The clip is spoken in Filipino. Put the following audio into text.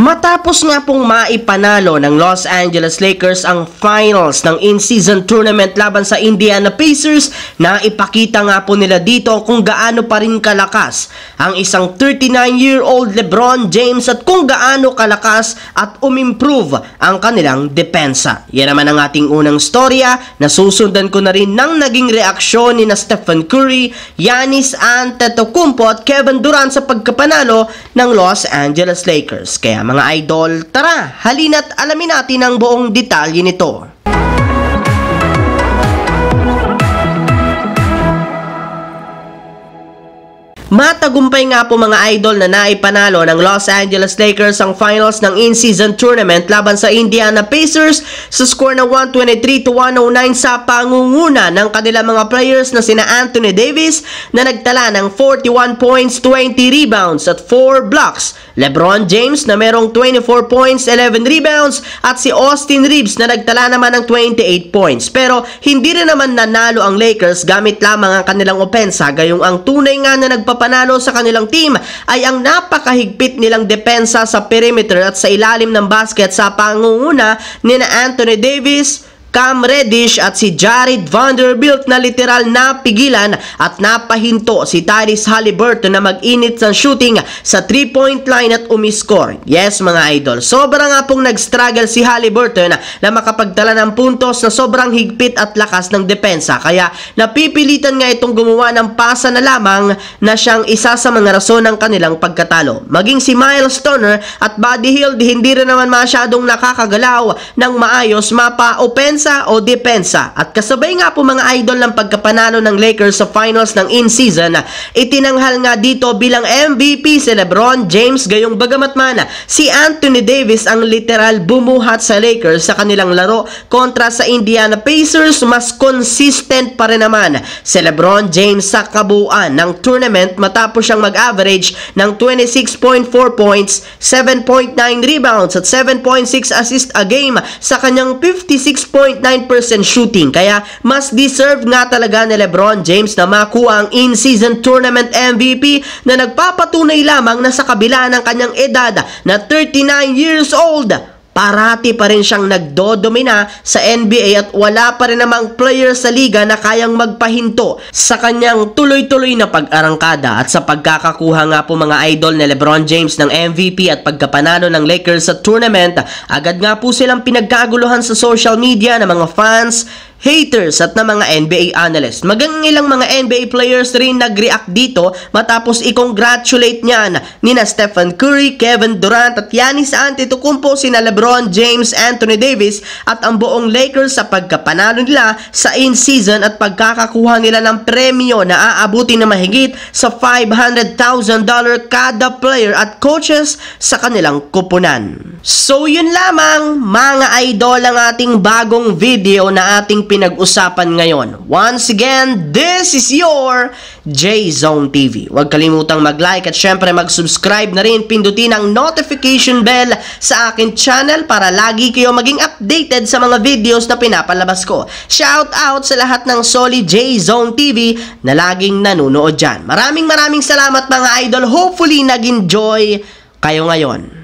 Matapos nga pong maipanalo ng Los Angeles Lakers ang finals ng in-season tournament laban sa Indiana Pacers, na ipakita nga po nila dito kung gaano pa rin kalakas ang isang 39-year-old LeBron James at kung gaano kalakas at umimprove ang kanilang depensa. Yan naman ang ating unang storya na susundan ko na rin ng naging reaksyon ni na Stephen Curry, Giannis Antetokounmpo at Kevin Durant sa pagkapanalo ng Los Angeles Lakers. Kaya mga idol, tara, halina't alamin natin ang buong detalye nito. Matagumpay nga po mga idol na naipanalo ng Los Angeles Lakers ang finals ng in-season tournament laban sa Indiana Pacers sa score na 123-109 sa pangunguna ng kanilang mga players na sina Anthony Davis na nagtala ng 41 points, 20 rebounds at 4 blocks, LeBron James na merong 24 points, 11 rebounds at si Austin Reeves na nagtala naman ng 28 points. Pero hindi rin naman nanalo ang Lakers gamit lamang ang kanilang opensa, gayong ang tunay nga na nagpapanalo sa kanilang team ay ang napakahigpit nilang depensa sa perimeter at sa ilalim ng basket sa pangunguna ni Anthony Davis, Cam Reddish at si Jared Vanderbilt na literal na pigilan at napahinto si Tyrese Haliburton na mag-init sa shooting sa 3-point line at umiscore. Yes mga idol, sobra nga pong nag-struggle si Haliburton na makapagtala ng puntos na sobrang higpit at lakas ng depensa, kaya napipilitan nga itong gumawa ng pasa na lamang na siyang isa sa mga rason ng kanilang pagkatalo. Maging si Miles Turner at Buddy Hield hindi rin naman masyadong nakakagalaw ng maayos mapa-opensa o depensa, at kasabay nga po mga idol ng pagkapanalo ng Lakers sa finals ng in-season, itinanghal nga dito bilang MVP si LeBron James, gayong bagamat man si Anthony Davis ang literal bumuhat sa Lakers sa kanilang laro kontra sa Indiana Pacers, mas consistent pa rin naman si LeBron James sa kabuuan ng tournament matapos siyang mag-average ng 26.4 points, 7.9 rebounds at 7.6 assists a game sa kanyang 56.9% shooting. Kaya mas deserve nga talaga ni LeBron James na makuha ang in-season tournament MVP na nagpapatunay lamang na sa kabila ng kanyang edad na 39 years old, parati pa rin siyang nagdodomina sa NBA at wala pa rin namang player sa liga na kayang magpahinto sa kanyang tuloy-tuloy na pag-arangkada. At sa pagkakakuha nga po mga idol ni LeBron James ng MVP at pagkapanalo ng Lakers sa tournament, agad nga po silang pinagkaguluhan sa social media ng mga fans, haters at na mga NBA analysts. Magang ilang mga NBA players rin nag-react dito matapos i-congratulate niyan ni na Stephen Curry, Kevin Durant at Giannis Antetokounmpo, sina LeBron James, Anthony Davis at ang buong Lakers sa pagkapanalo nila sa in-season at pagkakakuha nila ng premyo na aabuti na mahigit sa $500,000 kada player at coaches sa kanilang kupunan. So yun lamang mga idol ang ating bagong video na ating pinag-usapan ngayon. Once again, this is your J-Zone TV. Huwag kalimutang mag-like at syempre mag-subscribe na rin. Pindutin ang notification bell sa akin channel para lagi kayo maging updated sa mga videos na pinapalabas ko. Shout out sa lahat ng solid J-Zone TV na laging nanonood dyan. Maraming salamat mga idol. Hopefully nag-enjoy kayo ngayon.